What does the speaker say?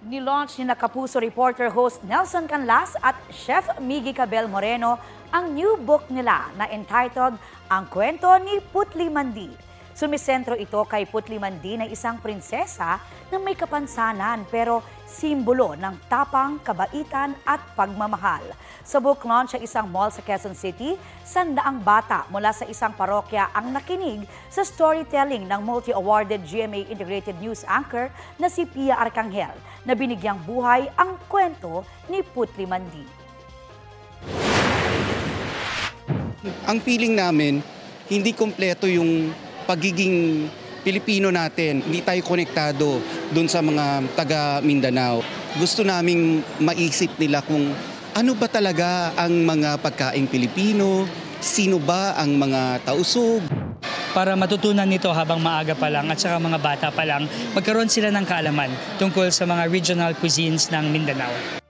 Nilaunch ni na Kapuso reporter host Nelson Canlas at Chef Miggy Cabel Moreno ang new book nila na entitled Ang Kwento ni Putli Mandi. Sumisentro ito kay Putli Mandi na isang prinsesa na may kapansanan pero simbolo ng tapang, kabaitan at pagmamahal. Sa book launch sa isang mall sa Quezon City, 100 bata mula sa isang parokya ang nakinig sa storytelling ng multi-awarded GMA Integrated News Anchor na si Pia Arcangel na binigyang buhay ang kwento ni Putli Mandi. Ang feeling namin, hindi kompleto yung pagiging Pilipino natin. Hindi tayo konektado doon sa mga taga Mindanao. Gusto naming maisip nila kung ano ba talaga ang mga pagkaing Pilipino, sino ba ang mga tausog. Para matutunan nito habang maaga pa lang at saka mga bata pa lang, magkaroon sila ng kaalaman tungkol sa mga regional cuisines ng Mindanao.